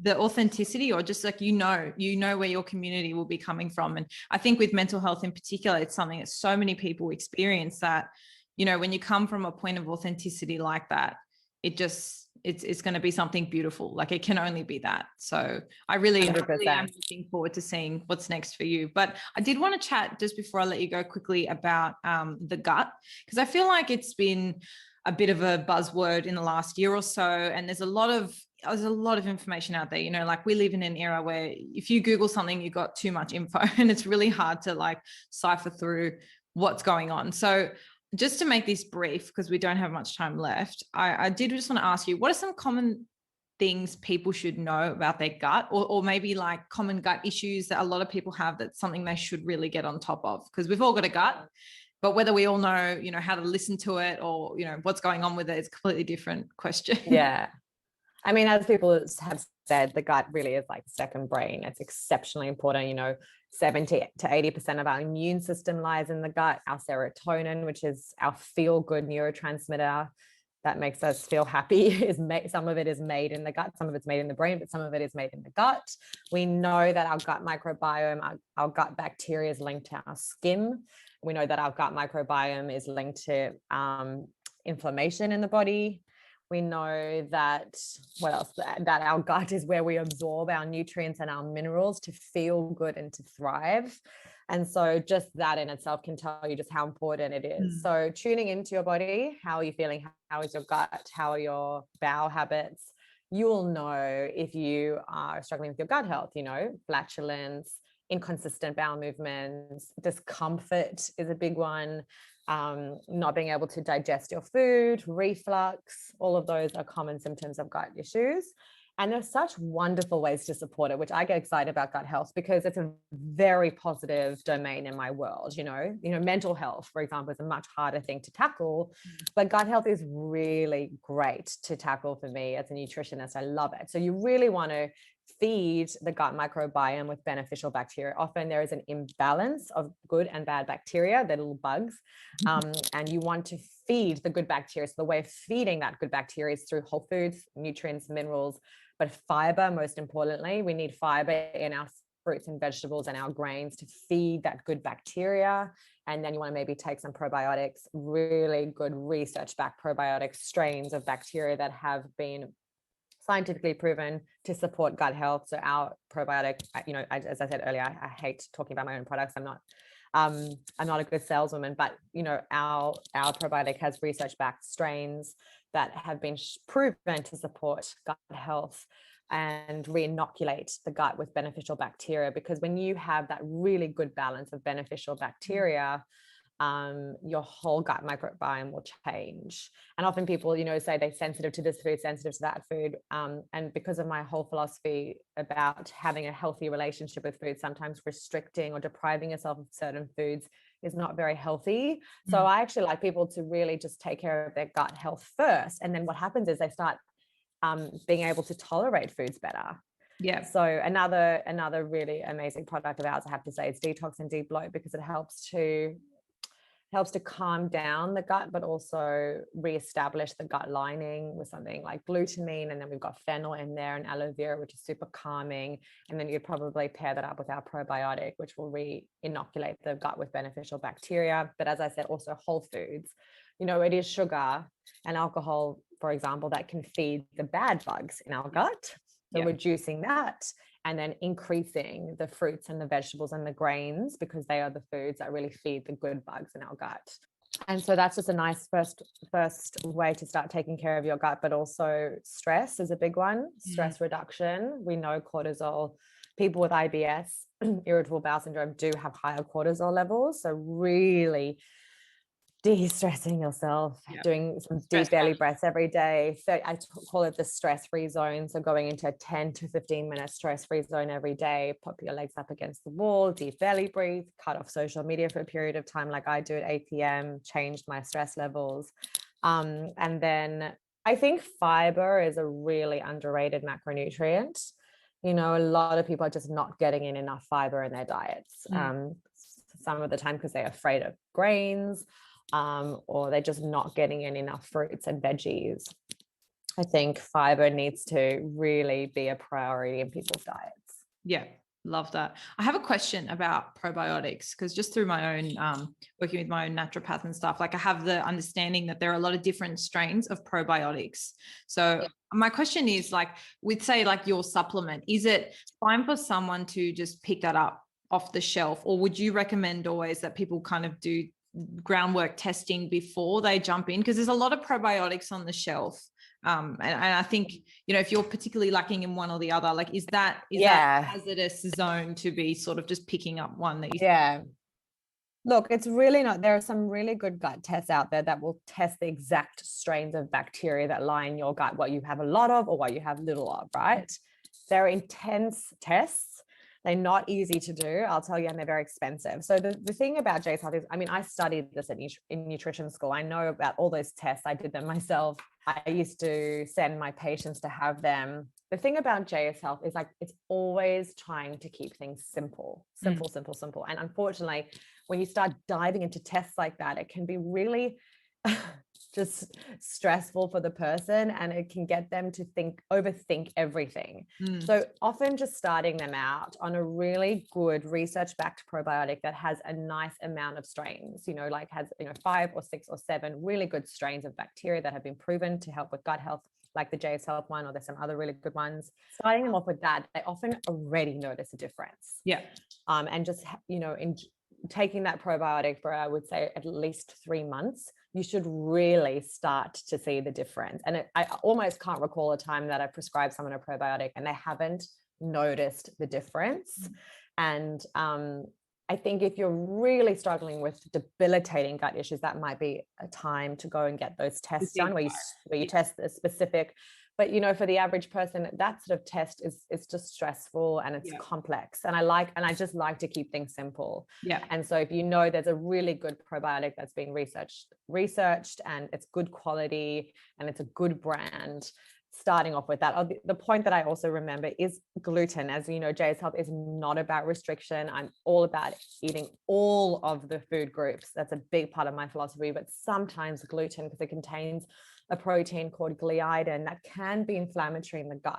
authenticity, or just like, you know where your community will be coming from. And I think with mental health in particular, it's something that so many people experience, that when you come from a point of authenticity like that, it's going to be something beautiful. Like, it can only be that. So I really am looking forward to seeing what's next for you. But I did want to chat just before I let you go quickly about the gut, because I feel like it's been a bit of a buzzword in the last year or so, and there's a lot of information out there. Like, we live in an era where if you Google something, you've got too much info and it's really hard to like cipher through what's going on. So just to make this brief, because we don't have much time left, I did just want to ask you, what are some common things people should know about their gut, or maybe like common gut issues that a lot of people have, that's something they should really get on top of? Because we've all got a gut, but whether we all know, how to listen to it, or, what's going on with it, is a completely different question. Yeah. I mean, as people have said, the gut really is like second brain. It's exceptionally important. 70 to 80% of our immune system lies in the gut. Our serotonin, which is our feel-good neurotransmitter that makes us feel happy, some of it is made in the gut, some of it's made in the brain, but some of it is made in the gut. We know that our gut microbiome, our gut bacteria is linked to our skin. We know that our gut microbiome is linked to inflammation in the body. We know that, what else? That our gut is where we absorb our nutrients and our minerals to feel good and to thrive. And so just that in itself can tell you just how important it is. So tuning into your body, how are you feeling? How is your gut? How are your bowel habits? You will know if you are struggling with your gut health, flatulence, inconsistent bowel movements, discomfort is a big one. Not being able to digest your food, reflux, all of those are common symptoms of gut issues. And there's such wonderful ways to support it, which I get excited about gut health because it's a very positive domain in my world. Mental health, for example, is a much harder thing to tackle, but gut health is really great to tackle for me as a nutritionist. I love it. So you really want to feed the gut microbiome with beneficial bacteria. Often there is an imbalance of good and bad bacteria, the little bugs, and you want to feed the good bacteria. So the way of feeding that good bacteria is through whole foods, nutrients, minerals, but fiber, most importantly. We need fiber in our fruits and vegetables and our grains to feed that good bacteria. And then you want to maybe take some probiotics, really good research-backed probiotic strains of bacteria that have been scientifically proven to support gut health. So our probiotic, as I said earlier, I hate talking about my own products. I'm not a good saleswoman, but our probiotic has research-backed strains that have been proven to support gut health and re-inoculate the gut with beneficial bacteria. Because when you have that really good balance of beneficial bacteria, your whole gut microbiome will change. And often people, say they're sensitive to this food, sensitive to that food. And because of my whole philosophy about having a healthy relationship with food, sometimes restricting or depriving yourself of certain foods is not very healthy. So I actually like people to really just take care of their gut health first. And then what happens is they start being able to tolerate foods better. Yeah. So another really amazing product of ours, I have to say, is Detox and Deep Bloat, because it helps to calm down the gut, but also reestablish the gut lining with something like glutamine. And then we've got fennel in there and aloe vera, which is super calming. And then you'd probably pair that up with our probiotic, which will re-inoculate the gut with beneficial bacteria. But as I said, also whole foods. It is sugar and alcohol, for example, that can feed the bad bugs in our gut. So reducing that, and then increasing the fruits and the vegetables and the grains, because they are the foods that really feed the good bugs in our gut. And so that's just a nice first way to start taking care of your gut. But also stress is a big one. Stress reduction. We know cortisol, people with IBS, irritable bowel syndrome, do have higher cortisol levels. So really de-stressing yourself, doing some deep belly breaths every day. So I call it the stress-free zone. So going into a 10 to 15 minute stress-free zone every day, pop your legs up against the wall, deep belly breathe, cut off social media for a period of time, like I do at 8 p.m., changed my stress levels. And then I think fiber is a really underrated macronutrient. A lot of people are just not getting in enough fiber in their diets. Some of the time because they're afraid of grains, or they're just not getting in enough fruits and veggies. I think fiber needs to really be a priority in people's diets. Yeah, love that. I have a question about probiotics, because just through my own working with my own naturopath and stuff, like I have the understanding that there are a lot of different strains of probiotics. So my question is, like, with say like your supplement, is it fine for someone to just pick that up off the shelf, or would you recommend always that people kind of do groundwork testing before they jump in? Because there's a lot of probiotics on the shelf, and I think if you're particularly lacking in one or the other, like is that a hazardous zone to be sort of just picking up one that you Look, it's really not. There are some really good gut tests out there that will test the exact strains of bacteria that lie in your gut, what you have a lot of or what you have little of, right? They're intense tests. They're not easy to do, I'll tell you, and they're very expensive. So the thing about JSHealth is, I studied this in nutrition school. I know about all those tests. I did them myself. I used to send my patients to have them. The thing about JSHealth is like, it's always trying to keep things simple. And unfortunately, when you start diving into tests like that, it can be really just stressful for the person, and it can get them to overthink everything. So often just starting them out on a really good research-backed probiotic that has a nice amount of strains, like has 5 or 6 or 7 really good strains of bacteria that have been proven to help with gut health, like the JSHealth one, or there's some other really good ones. Starting them off with that, they often already notice a difference. And just in taking that probiotic for, I would say, at least 3 months, you should really start to see the difference. And I almost can't recall a time that I prescribed someone a probiotic and they haven't noticed the difference. And I think if you're really struggling with debilitating gut issues, that might be a time to go and get those tests done, where you test the specific. But for the average person, that sort of test is just stressful and it's complex. And I just like to keep things simple. And so if there's a really good probiotic that's been researched and it's good quality and it's a good brand, starting off with that. The point that I also remember is gluten. As you know, JSHealth is not about restriction. I'm all about eating all of the food groups. That's a big part of my philosophy. But sometimes gluten, because it contains a protein called gliadin that can be inflammatory in the gut.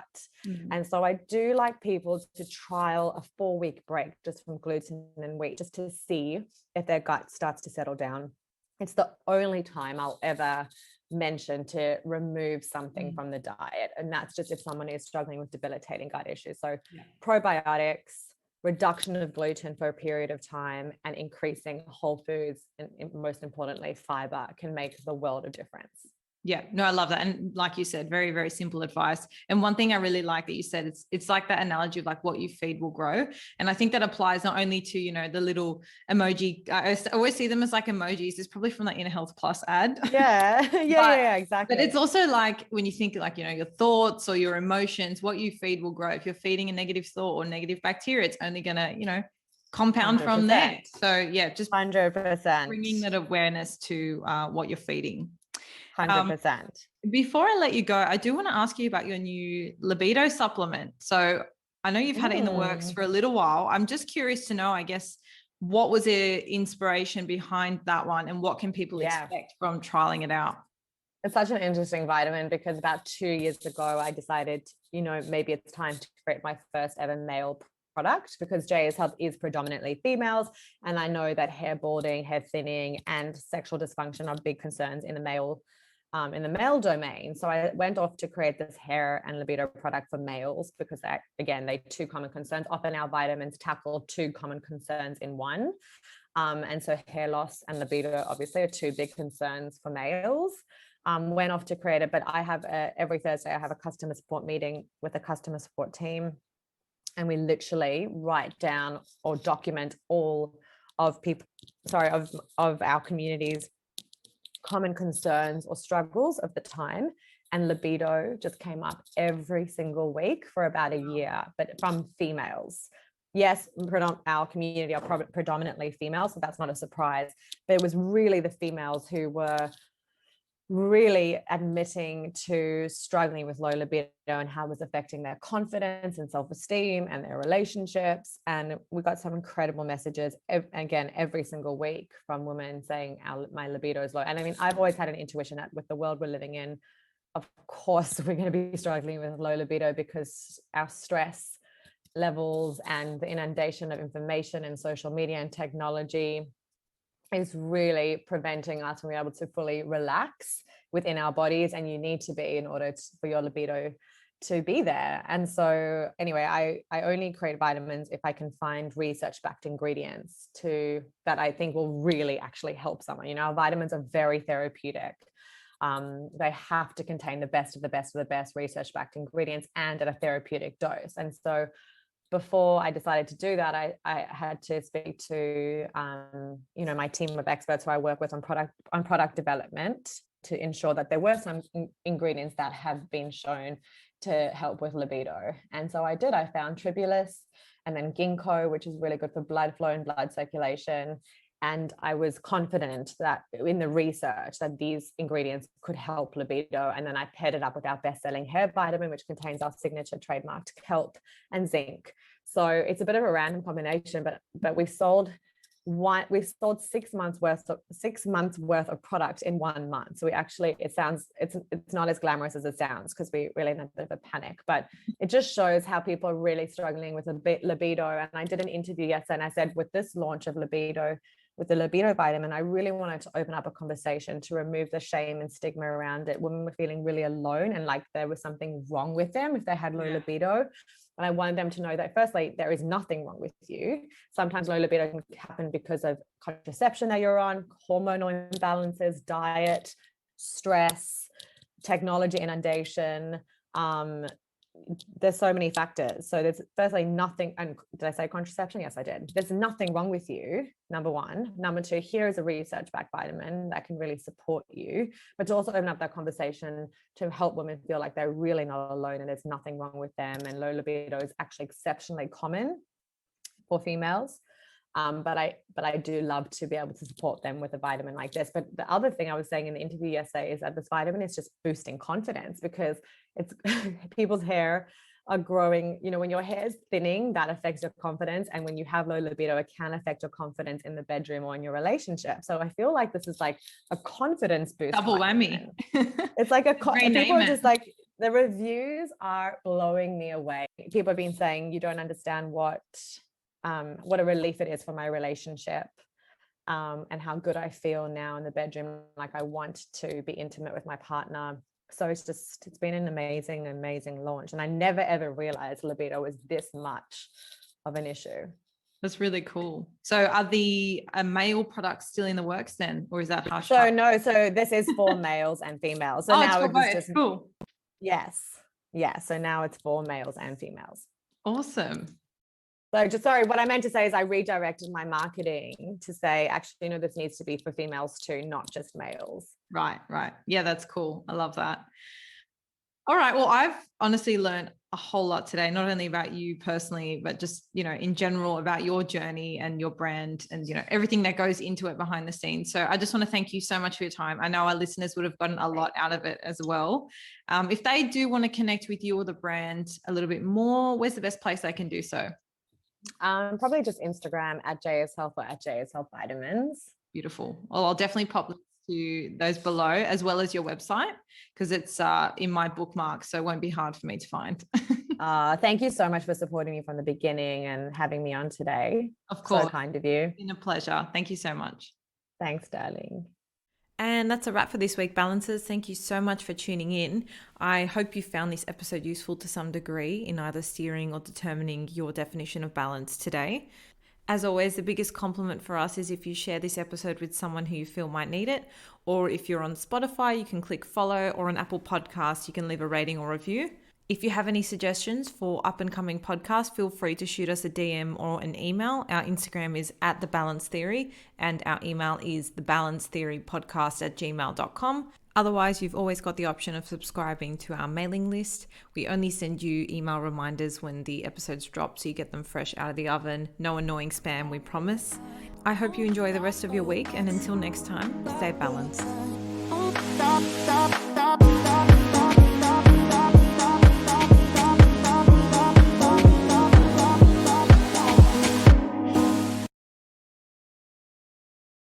And so I do like people to trial a 4-week break just from gluten and wheat, just to see if their gut starts to settle down. It's the only time I'll ever mention to remove something from the diet. And that's just if someone is struggling with debilitating gut issues. So probiotics, reduction of gluten for a period of time, and increasing whole foods, and most importantly, fiber, can make the world of difference. Yeah, no, I love that. And like you said, very, very simple advice. And one thing I really like that you said, it's like that analogy of like what you feed will grow. And I think that applies not only to, the little emoji. I always see them as like emojis. It's probably from the Inner Health Plus ad. Yeah, exactly. But it's also like when you think like, your thoughts or your emotions, what you feed will grow. If you're feeding a negative thought or negative bacteria, it's only going to, compound 100%. From there. So yeah, just 100% bringing that awareness to what you're feeding. 100%. Before I let you go, I do want to ask you about your new libido supplement. So I know you've had it in the works for a little while. I'm just curious to know, I guess, what was the inspiration behind that one, and what can people expect from trialing it out? It's such an interesting vitamin, because about 2 years ago, I decided, maybe it's time to create my first ever male product, because JSHealth is predominantly females. And I know that hair balding, hair thinning, and sexual dysfunction are big concerns in the male domain. So I went off to create this hair and libido product for males, because they're 2 common concerns. Often our vitamins tackle 2 common concerns in one. And so hair loss and libido obviously are 2 big concerns for males. Went off to create it, but I have every Thursday I have a customer support meeting with the customer support team, and we literally write down or document all of our community's common concerns or struggles of the time. And libido just came up every single week for about a year, but from females. Yes, our community are predominantly female, so that's not a surprise. But it was really the females who were really admitting to struggling with low libido and how it was affecting their confidence and self-esteem and their relationships. And we got some incredible messages again every single week from women saying my libido is low. And I mean, I've always had an intuition that with the world we're living in, of course we're going to be struggling with low libido, because our stress levels and the inundation of information and social media and technology is really preventing us from being able to fully relax within our bodies, and you need to be in order for your libido to be there. And so anyway, I only create vitamins if I can find research-backed ingredients that I think will really actually help someone. Our vitamins are very therapeutic. They have to contain the best of the best of the best research-backed ingredients, and at a therapeutic dose. And so before I decided to do that, I had to speak to my team of experts who I work with on product development, to ensure that there were some ingredients that have been shown to help with libido. And so I did. I found tribulus, and then ginkgo, which is really good for blood flow and blood circulation, And I was confident that in the research that these ingredients could help libido. And then I paired it up with our best-selling hair vitamin, which contains our signature trademarked kelp and zinc. So it's a bit of a random combination, but we've sold 6 months worth of product in 1 month. So it's not as glamorous as it sounds, because we really had a bit of a panic, but it just shows how people are really struggling with a bit libido. And I did an interview yesterday, and I said, with this launch of libido, with the libido vitamin, I really wanted to open up a conversation to remove the shame and stigma around it. Women were feeling really alone and like there was something wrong with them if they had low libido. And I wanted them to know that, firstly, there is nothing wrong with you. Sometimes low libido can happen because of contraception that you're on, hormonal imbalances, diet, stress, technology inundation. There's so many factors. So there's firstly nothing. And did I say contraception? Yes, I did. There's nothing wrong with you, number one. Number two, here is a research-backed vitamin that can really support you, but to also open up that conversation to help women feel like they're really not alone and there's nothing wrong with them. And low libido is actually exceptionally common for females. But I do love to be able to support them with a vitamin like this. But the other thing I was saying in the interview yesterday is that this vitamin is just boosting confidence, because it's people's hair are growing. When your hair is thinning, that affects your confidence. And when you have low libido, it can affect your confidence in the bedroom or in your relationship. So I feel like this is like a confidence boost. Double whammy. It's like people are just like, the reviews are blowing me away. People have been saying, you don't understand what a relief it is for my relationship, and how good I feel now in the bedroom. Like, I want to be intimate with my partner. So it's been an amazing launch. And I never ever realized libido was this much of an issue. That's really cool. So are the male products still in the works then, or is that hush? So no, so this is for males and females. So now it's just cool. Yes. Yeah. So now it's for males and females. Awesome. So what I meant to say is I redirected my marketing to say, actually, this needs to be for females too, not just males. Right. Yeah, that's cool. I love that. All right. Well, I've honestly learned a whole lot today, not only about you personally, but just, in general about your journey and your brand and, everything that goes into it behind the scenes. So I just want to thank you so much for your time. I know our listeners would have gotten a lot out of it as well. If they do want to connect with you or the brand a little bit more, where's the best place they can do so? Probably just Instagram at JSHealth or at JSHealth Vitamins. Beautiful. Well, I'll definitely pop links to those below, as well as your website, because it's in my bookmark, so it won't be hard for me to find. Thank you so much for supporting me from the beginning and having me on today. Of course. So kind of you. It's been a pleasure. Thank you so much. Thanks, darling. And that's a wrap for this week, Balancers. Thank you so much for tuning in. I hope you found this episode useful to some degree in either steering or determining your definition of balance today. As always, the biggest compliment for us is if you share this episode with someone who you feel might need it, or if you're on Spotify, you can click follow, or on Apple Podcasts, you can leave a rating or review. If you have any suggestions for up and coming podcasts, feel free to shoot us a DM or an email. Our Instagram is @TheBalanceTheory and our email is thebalancetheorypodcast@gmail.com. Otherwise, you've always got the option of subscribing to our mailing list. We only send you email reminders when the episodes drop, so you get them fresh out of the oven. No annoying spam, we promise. I hope you enjoy the rest of your week, and until next time, stay balanced.